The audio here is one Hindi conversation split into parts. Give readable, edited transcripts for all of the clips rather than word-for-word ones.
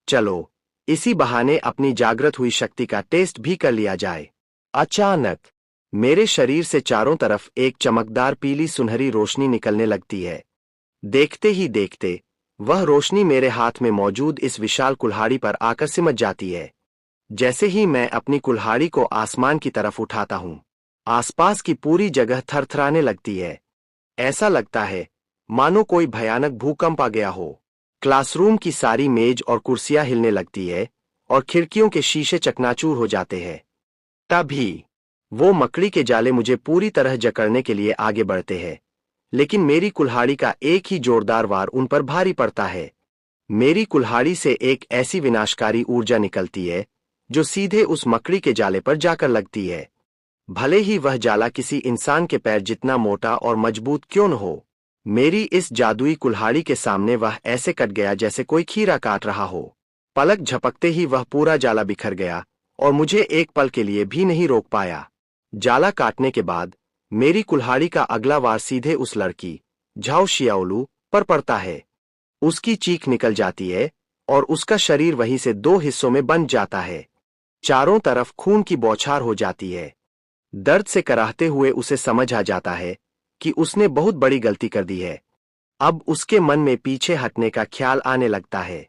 चलो, इसी बहाने अपनी जागृत हुई शक्ति का टेस्ट भी कर लिया जाए। अचानक मेरे शरीर से चारों तरफ एक चमकदार पीली सुनहरी रोशनी निकलने लगती है। देखते ही देखते वह रोशनी मेरे हाथ में मौजूद इस विशाल कुल्हाड़ी पर आकर सिमट जाती है। जैसे ही मैं अपनी कुल्हाड़ी को आसमान की तरफ उठाता हूं, आसपास की पूरी जगह थरथराने लगती है। ऐसा लगता है मानो कोई भयानक भूकंप आ गया हो। क्लासरूम की सारी मेज और कुर्सियां हिलने लगती है और खिड़कियों के शीशे चकनाचूर हो जाते हैं। तभी वो मकड़ी के जाले मुझे पूरी तरह जकड़ने के लिए आगे बढ़ते हैं, लेकिन मेरी कुल्हाड़ी का एक ही जोरदार वार उन पर भारी पड़ता है। मेरी कुल्हाड़ी से एक ऐसी विनाशकारी ऊर्जा निकलती है जो सीधे उस मकड़ी के जाले पर जाकर लगती है। भले ही वह जाला किसी इंसान के पैर जितना मोटा और मजबूत क्यों न हो, मेरी इस जादुई कुल्हाड़ी के सामने वह ऐसे कट गया जैसे कोई खीरा काट रहा हो। पलक झपकते ही वह पूरा जाला बिखर गया और मुझे एक पल के लिए भी नहीं रोक पाया। जाला काटने के बाद मेरी कुल्हाड़ी का अगला वार सीधे उस लड़की झाओ शियाओलू पर पड़ता है। उसकी चीख निकल जाती है और उसका शरीर वहीं से दो हिस्सों में बंट जाता है। चारों तरफ खून की बौछार हो जाती है। दर्द से कराहते हुए उसे समझ आ जाता है कि उसने बहुत बड़ी गलती कर दी है। अब उसके मन में पीछे हटने का ख्याल आने लगता है।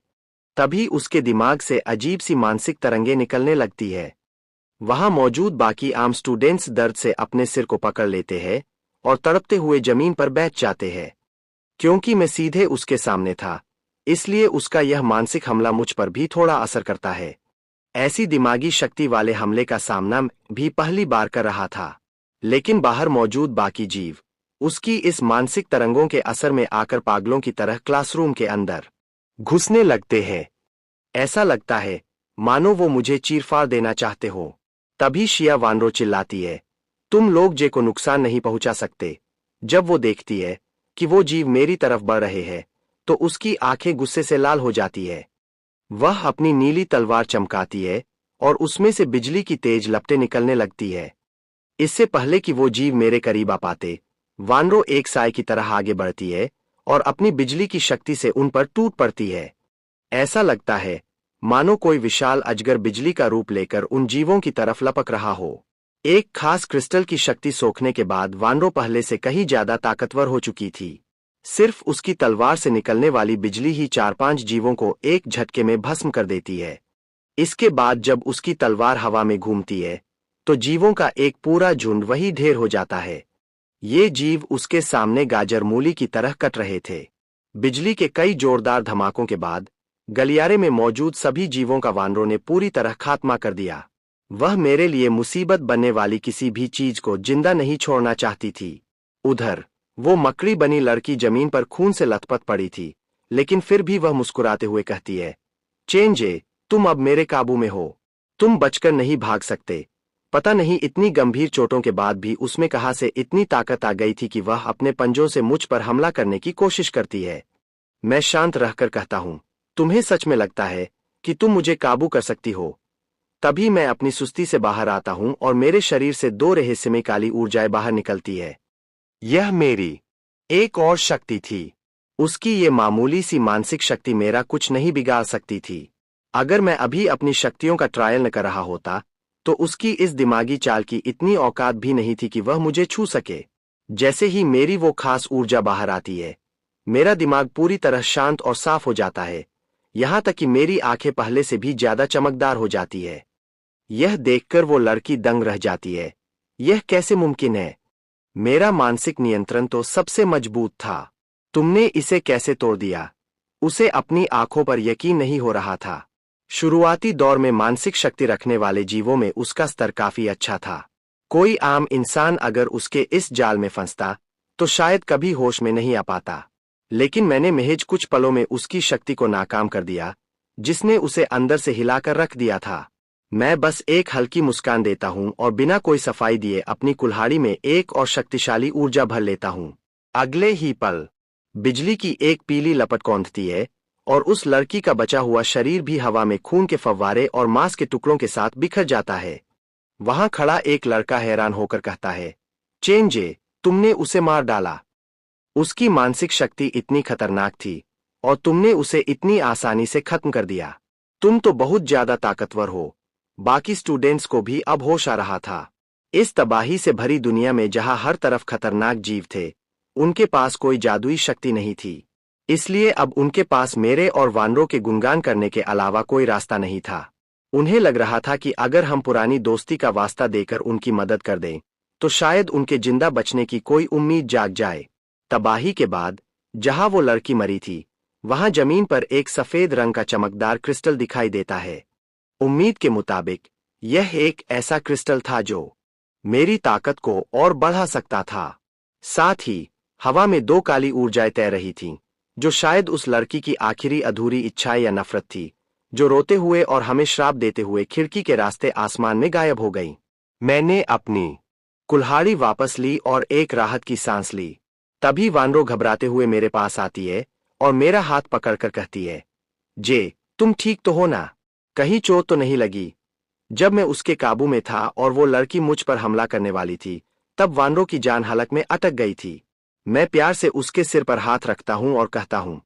तभी उसके दिमाग से अजीब सी मानसिक तरंगें निकलने लगती है। वहां मौजूद बाकी आम स्टूडेंट्स दर्द से अपने सिर को पकड़ लेते हैं और तड़पते हुए जमीन पर बैठ जाते हैं। क्योंकि मैं सीधे उसके सामने था, इसलिए उसका यह मानसिक हमला मुझ पर भी थोड़ा असर करता है। ऐसी दिमागी शक्ति वाले हमले का सामना भी पहली बार कर रहा था, लेकिन बाहर मौजूद बाकी जीव उसकी इस मानसिक तरंगों के असर में आकर पागलों की तरह क्लासरूम के अंदर घुसने लगते हैं। ऐसा लगता है मानो वो मुझे चीरफाड़ देना चाहते हो। तभी शिया वानरो चिल्लाती है, तुम लोग जे को नुकसान नहीं पहुंचा सकते। जब वो देखती है कि वो जीव मेरी तरफ बढ़ रहे हैं, तो उसकी आंखें गुस्से से लाल हो जाती है। वह अपनी नीली तलवार चमकाती है और उसमें से बिजली की तेज लपटें निकलने लगती है। इससे पहले कि वो जीव मेरे करीब आ पाते, वानरो एक साए की तरह आगे बढ़ती है और अपनी बिजली की शक्ति से उन पर टूट पड़ती है। ऐसा लगता है मानो कोई विशाल अजगर बिजली का रूप लेकर उन जीवों की तरफ लपक रहा हो। एक खास क्रिस्टल की शक्ति सोखने के बाद वानरो पहले से कहीं ज्यादा ताकतवर हो चुकी थी। सिर्फ उसकी तलवार से निकलने वाली बिजली ही 4-5 जीवों को एक झटके में भस्म कर देती है। इसके बाद जब उसकी तलवार हवा में घूमती है, तो जीवों का एक पूरा झुंड वही ढेर हो जाता है। ये जीव उसके सामने गाजर मूली की तरह कट रहे थे। बिजली के कई जोरदार धमाकों के बाद गलियारे में मौजूद सभी जीवों का वानरों ने पूरी तरह खात्मा कर दिया। वह मेरे लिए मुसीबत बनने वाली किसी भी चीज को जिंदा नहीं छोड़ना चाहती थी। उधर वो मकड़ी बनी लड़की जमीन पर खून से लथपथ पड़ी थी, लेकिन फिर भी वह मुस्कुराते हुए कहती है, चेंजे, तुम अब मेरे काबू में हो। तुम बचकर नहीं भाग सकते। पता नहीं इतनी गंभीर चोटों के बाद भी उसमें कहां से इतनी ताकत आ गई थी कि वह अपने पंजों से मुझ पर हमला करने की कोशिश करती है। मैं शांत रहकर कहता हूं, तुम्हें सच में लगता है कि तुम मुझे काबू कर सकती हो? तभी मैं अपनी सुस्ती से बाहर आता हूं और मेरे शरीर से दो रहस्यमय काली ऊर्जाएं बाहर निकलती है। यह मेरी एक और शक्ति थी। उसकी ये मामूली सी मानसिक शक्ति मेरा कुछ नहीं बिगाड़ सकती थी। अगर मैं अभी अपनी शक्तियों का ट्रायल न कर रहा होता, तो उसकी इस दिमागी चाल की इतनी औकात भी नहीं थी कि वह मुझे छू सके। जैसे ही मेरी वो खास ऊर्जा बाहर आती है, मेरा दिमाग पूरी तरह शांत और साफ हो जाता है, यहां तक कि मेरी आंखें पहले से भी ज्यादा चमकदार हो जाती है। यह देखकर वो लड़की दंग रह जाती है। यह कैसे मुमकिन है? मेरा मानसिक नियंत्रण तो सबसे मजबूत था। तुमने इसे कैसे तोड़ दिया? उसे अपनी आंखों पर यकीन नहीं हो रहा था। शुरुआती दौर में मानसिक शक्ति रखने वाले जीवों में उसका स्तर काफी अच्छा था। कोई आम इंसान अगर उसके इस जाल में फंसता, तो शायद कभी होश में नहीं आ पाता। लेकिन मैंने महज कुछ पलों में उसकी शक्ति को नाकाम कर दिया, जिसने उसे अंदर से हिलाकर रख दिया था। मैं बस एक हल्की मुस्कान देता हूं और बिना कोई सफाई दिए अपनी कुल्हाड़ी में एक और शक्तिशाली ऊर्जा भर लेता हूं। अगले ही पल बिजली की एक पीली लपट कौंधती है और उस लड़की का बचा हुआ शरीर भी हवा में खून के फव्वारे और मांस के टुकड़ों के साथ बिखर जाता है। वहां खड़ा एक लड़का हैरान होकर कहता है, चेंजे, तुमने उसे मार डाला। उसकी मानसिक शक्ति इतनी खतरनाक थी और तुमने उसे इतनी आसानी से खत्म कर दिया। तुम तो बहुत ज्यादा ताकतवर हो। बाकी स्टूडेंट्स को भी अब होश आ रहा था। इस तबाही से भरी दुनिया में जहां हर तरफ खतरनाक जीव थे, उनके पास कोई जादुई शक्ति नहीं थी। इसलिए अब उनके पास मेरे और वानरों के गुणगान करने के अलावा कोई रास्ता नहीं था। उन्हें लग रहा था कि अगर हम पुरानी दोस्ती का वास्ता देकर उनकी मदद कर दें, तो शायद उनके जिंदा बचने की कोई उम्मीद जाग जाए। तबाही के बाद जहां वो लड़की मरी थी, वहां जमीन पर एक सफेद रंग का चमकदार क्रिस्टल दिखाई देता है। उम्मीद के मुताबिक यह एक ऐसा क्रिस्टल था जो मेरी ताकत को और बढ़ा सकता था। साथ ही हवा में दो काली ऊर्जाएं तैर रही थीं, जो शायद उस लड़की की आखिरी अधूरी इच्छा या नफरत थी, जो रोते हुए और हमें श्राप देते हुए खिड़की के रास्ते आसमान में गायब हो गई। मैंने अपनी कुल्हाड़ी वापस ली और एक राहत की सांस ली। तभी वानरो घबराते हुए मेरे पास आती है और मेरा हाथ पकड़कर कहती है, जे, तुम ठीक तो हो ना? कहीं चोट तो नहीं लगी? जब मैं उसके काबू में था और वो लड़की मुझ पर हमला करने वाली थी, तब वानरों की जान हलक में अटक गई थी। मैं प्यार से उसके सिर पर हाथ रखता हूं और कहता हूं,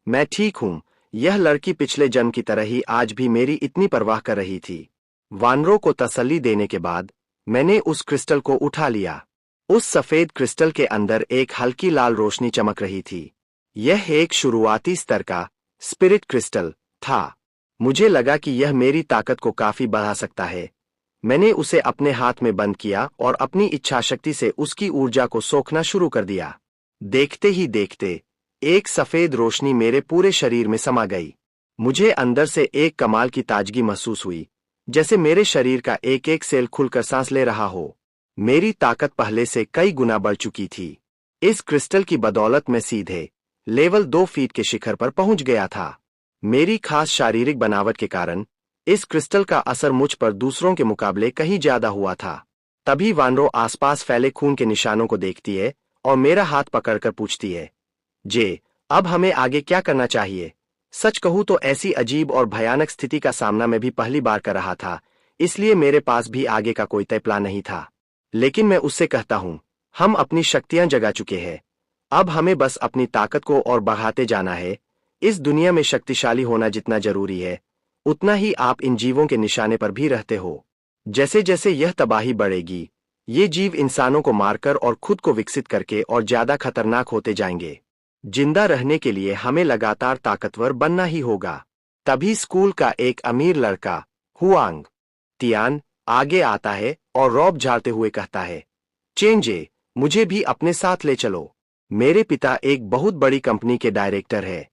मैं ठीक हूं। यह लड़की पिछले जन्म की तरह ही आज भी मेरी इतनी परवाह कर रही थी। वानरों को तसल्ली देने के बाद मैंने उस क्रिस्टल को उठा लिया। उस सफेद क्रिस्टल के अंदर एक हल्की लाल रोशनी चमक रही थी। यह एक शुरुआती स्तर का स्पिरिट क्रिस्टल था। मुझे लगा कि यह मेरी ताकत को काफी बढ़ा सकता है। मैंने उसे अपने हाथ में बंद किया और अपनी इच्छाशक्ति से उसकी ऊर्जा को सोखना शुरू कर दिया। देखते ही देखते एक सफेद रोशनी मेरे पूरे शरीर में समा गई। मुझे अंदर से एक कमाल की ताजगी महसूस हुई, जैसे मेरे शरीर का एक एक सेल खुलकर सांस ले रहा हो। मेरी ताकत पहले से कई गुना बढ़ चुकी थी। इस क्रिस्टल की बदौलत मैं सीधे लेवल 2 फीट के शिखर पर पहुंच गया था। मेरी खास शारीरिक बनावट के कारण इस क्रिस्टल का असर मुझ पर दूसरों के मुकाबले कहीं ज्यादा हुआ था। तभी वानरो आसपास फैले खून के निशानों को देखती है और मेरा हाथ पकड़कर पूछती है, जे, अब हमें आगे क्या करना चाहिए? सच कहूं तो ऐसी अजीब और भयानक स्थिति का सामना मैं भी पहली बार कर रहा था, इसलिए मेरे पास भी आगे का कोई तय प्लान नहीं था। लेकिन मैं उससे कहता हूं, हम अपनी शक्तियां जगा चुके हैं। अब हमें बस अपनी ताकत को और बढ़ाते जाना है। इस दुनिया में शक्तिशाली होना जितना जरूरी है, उतना ही आप इन जीवों के निशाने पर भी रहते हो। जैसे जैसे यह तबाही बढ़ेगी, ये जीव इंसानों को मारकर और खुद को विकसित करके और ज्यादा खतरनाक होते जाएंगे। जिंदा रहने के लिए हमें लगातार ताकतवर बनना ही होगा। तभी स्कूल का एक अमीर लड़का हुआंग तियान आगे आता है और रौब झाड़ते हुए कहता है, चेंजे, मुझे भी अपने साथ ले चलो। मेरे पिता एक बहुत बड़ी कंपनी के डायरेक्टर है।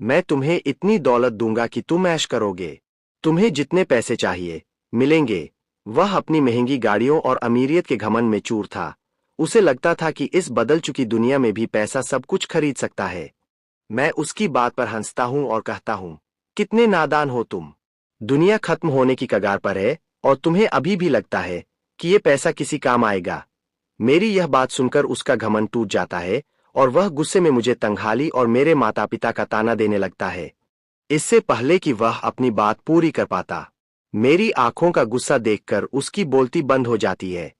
मैं तुम्हें इतनी दौलत दूंगा कि तुम ऐश करोगे। तुम्हें जितने पैसे चाहिए मिलेंगे। वह अपनी महंगी गाड़ियों और अमीरियत के घमंड में चूर था। उसे लगता था कि इस बदल चुकी दुनिया में भी पैसा सब कुछ खरीद सकता है। मैं उसकी बात पर हंसता हूं और कहता हूं, कितने नादान हो तुम। दुनिया खत्म होने की कगार पर है और तुम्हें अभी भी लगता है कि ये पैसा किसी काम आएगा। मेरी यह बात सुनकर उसका घमंड टूट जाता है और वह गुस्से में मुझे तंगहाली और मेरे माता पिता का ताना देने लगता है। इससे पहले कि वह अपनी बात पूरी कर पाता, मेरी आंखों का गुस्सा देखकर उसकी बोलती बंद हो जाती है।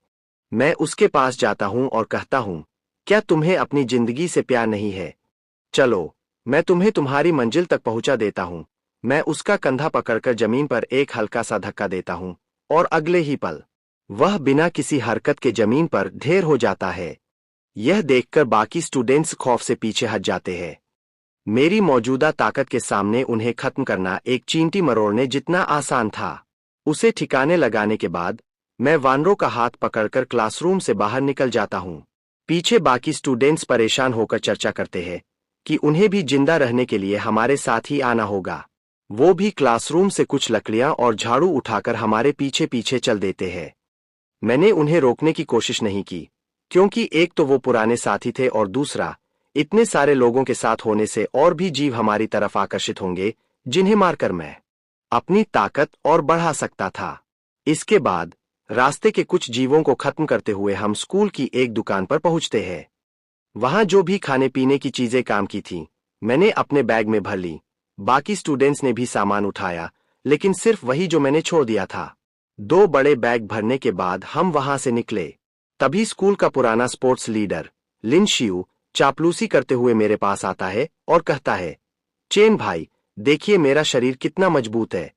मैं उसके पास जाता हूं और कहता हूं, क्या तुम्हें अपनी जिंदगी से प्यार नहीं है? चलो, मैं तुम्हें तुम्हारी मंजिल तक पहुंचा देता हूं। मैं उसका कंधा पकड़कर जमीन पर एक हल्का सा धक्का देता हूं और अगले ही पल वह बिना किसी हरकत के जमीन पर ढेर हो जाता है। यह देखकर बाकी स्टूडेंट्स खौफ से पीछे हट जाते हैं। मेरी मौजूदा ताकत के सामने उन्हें खत्म करना एक चींटी मरोड़ने जितना आसान था। उसे ठिकाने लगाने के बाद मैं वानरों का हाथ पकड़कर क्लासरूम से बाहर निकल जाता हूं। पीछे बाकी स्टूडेंट्स परेशान होकर चर्चा करते हैं कि उन्हें भी जिंदा रहने के लिए हमारे साथ ही आना होगा। वो भी क्लासरूम से कुछ लकड़ियां और झाड़ू उठाकर हमारे पीछे पीछे चल देते हैं। मैंने उन्हें रोकने की कोशिश नहीं की, क्योंकि एक तो वो पुराने साथी थे और दूसरा, इतने सारे लोगों के साथ होने से और भी जीव हमारी तरफ आकर्षित होंगे, जिन्हें मारकर मैं अपनी ताकत और बढ़ा सकता था। इसके बाद रास्ते के कुछ जीवों को खत्म करते हुए हम स्कूल की एक दुकान पर पहुंचते हैं। वहां जो भी खाने पीने की चीजें काम की थीं, मैंने अपने बैग में भर ली। बाकी स्टूडेंट्स ने भी सामान उठाया, लेकिन सिर्फ वही जो मैंने छोड़ दिया था। 2 बड़े बैग भरने के बाद हम वहां से निकले। तभी स्कूल का पुराना स्पोर्ट्स लीडर लिन शियू चापलूसी करते हुए मेरे पास आता है और कहता है, चेन भाई, देखिए मेरा शरीर कितना मजबूत है।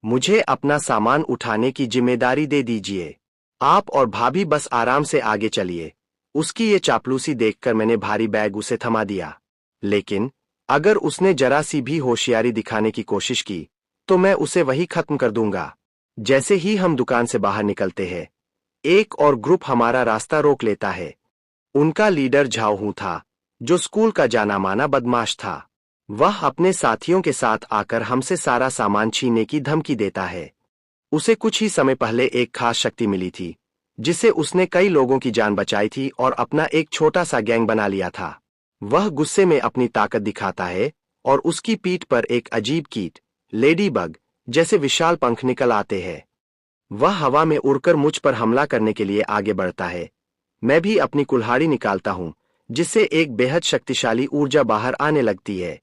मुझे अपना सामान उठाने की जिम्मेदारी दे दीजिए। आप और भाभी बस आराम से आगे चलिए। उसकी ये चापलूसी देखकर मैंने भारी बैग उसे थमा दिया। लेकिन अगर उसने जरा सी भी होशियारी दिखाने की कोशिश की तो मैं उसे वही खत्म कर दूंगा। जैसे ही हम दुकान से बाहर निकलते हैं, एक और ग्रुप हमारा रास्ता रोक लेता है। उनका लीडर झाओहू था, जो स्कूल का जाना माना बदमाश था। वह अपने साथियों के साथ आकर हमसे सारा सामान छीनने की धमकी देता है। उसे कुछ ही समय पहले एक खास शक्ति मिली थी, जिससे उसने कई लोगों की जान बचाई थी और अपना एक छोटा सा गैंग बना लिया था। वह गुस्से में अपनी ताकत दिखाता है और उसकी पीठ पर एक अजीब कीट, लेडीबग जैसे विशाल पंख निकल आते हैं। वह हवा में उड़कर मुझ पर हमला करने के लिए आगे बढ़ता है। मैं भी अपनी कुल्हाड़ी निकालता हूं, जिससे एक बेहद शक्तिशाली ऊर्जा बाहर आने लगती है।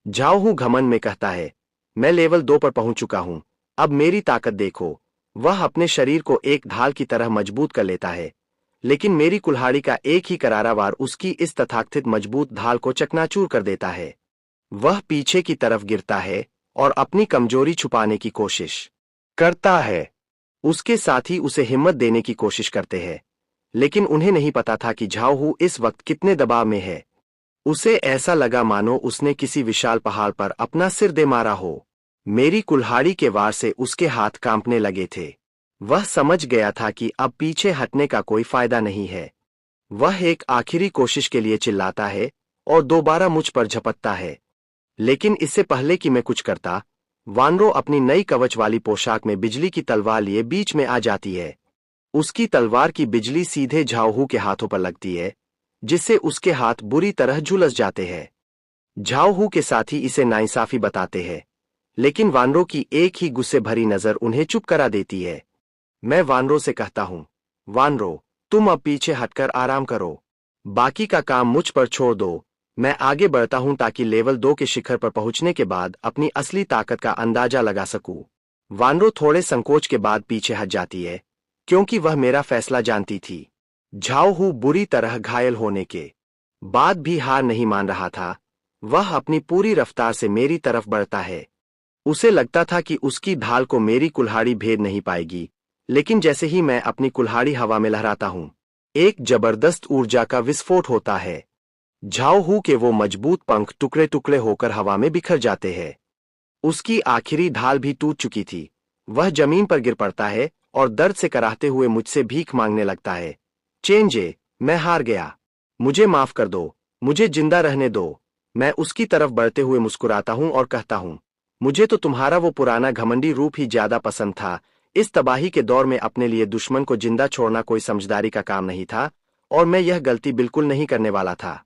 झाओहू घमंड में कहता है, मैं लेवल 2 पर पहुंच चुका हूं, अब मेरी ताकत देखो। वह अपने शरीर को एक ढाल की तरह मजबूत कर लेता है, लेकिन मेरी कुल्हाड़ी का एक ही करारा वार उसकी इस तथाकथित मजबूत ढाल को चकनाचूर कर देता है। वह पीछे की तरफ गिरता है और अपनी कमजोरी छुपाने की कोशिश करता है। उसके साथी उसे हिम्मत देने की कोशिश करते हैं, लेकिन उन्हें नहीं पता था कि झाओहू इस वक्त कितने दबाव में है। उसे ऐसा लगा मानो उसने किसी विशाल पहाड़ पर अपना सिर दे मारा हो। मेरी कुल्हाड़ी के वार से उसके हाथ कांपने लगे थे। वह समझ गया था कि अब पीछे हटने का कोई फायदा नहीं है। वह एक आखिरी कोशिश के लिए चिल्लाता है और दोबारा मुझ पर झपटता है। लेकिन इससे पहले कि मैं कुछ करता, वानरो अपनी नई कवच वाली पोशाक में बिजली की तलवार लिए बीच में आ जाती है। उसकी तलवार की बिजली सीधे झाओहू के हाथों पर लगती है, जिससे उसके हाथ बुरी तरह झुलस जाते हैं। झाओहू के साथी इसे नाइंसाफी बताते हैं, लेकिन वानरों की एक ही गुस्से भरी नजर उन्हें चुप करा देती है। मैं वानरों से कहता हूं, वानरो, तुम अब पीछे हटकर आराम करो। बाकी का काम मुझ पर छोड़ दो। मैं आगे बढ़ता हूं ताकि लेवल 2 के शिखर पर पहुंचने के बाद अपनी असली ताकत का अंदाजा लगा सकूं। वानरो थोड़े संकोच के बाद पीछे हट जाती है, क्योंकि वह मेरा फैसला जानती थी। झाओहू बुरी तरह घायल होने के बाद भी हार नहीं मान रहा था। वह अपनी पूरी रफ्तार से मेरी तरफ बढ़ता है। उसे लगता था कि उसकी ढाल को मेरी कुल्हाड़ी भेद नहीं पाएगी, लेकिन जैसे ही मैं अपनी कुल्हाड़ी हवा में लहराता हूं, एक जबरदस्त ऊर्जा का विस्फोट होता है। झाओहू के वो मजबूत पंख टुकड़े टुकड़े होकर हवा में बिखर जाते हैं। उसकी आखिरी ढाल भी टूट चुकी थी। वह जमीन पर गिर पड़ता है और दर्द से कराहते हुए मुझसे भीख मांगने लगता है। चेंजे, मैं हार गया। मुझे माफ कर दो, मुझे जिंदा रहने दो। मैं उसकी तरफ बढ़ते हुए मुस्कुराता हूं और कहता हूं, मुझे तो तुम्हारा वो पुराना घमंडी रूप ही ज्यादा पसंद था। इस तबाही के दौर में अपने लिए दुश्मन को जिंदा छोड़ना कोई समझदारी का काम नहीं था, और मैं यह गलती बिल्कुल नहीं करने वाला था।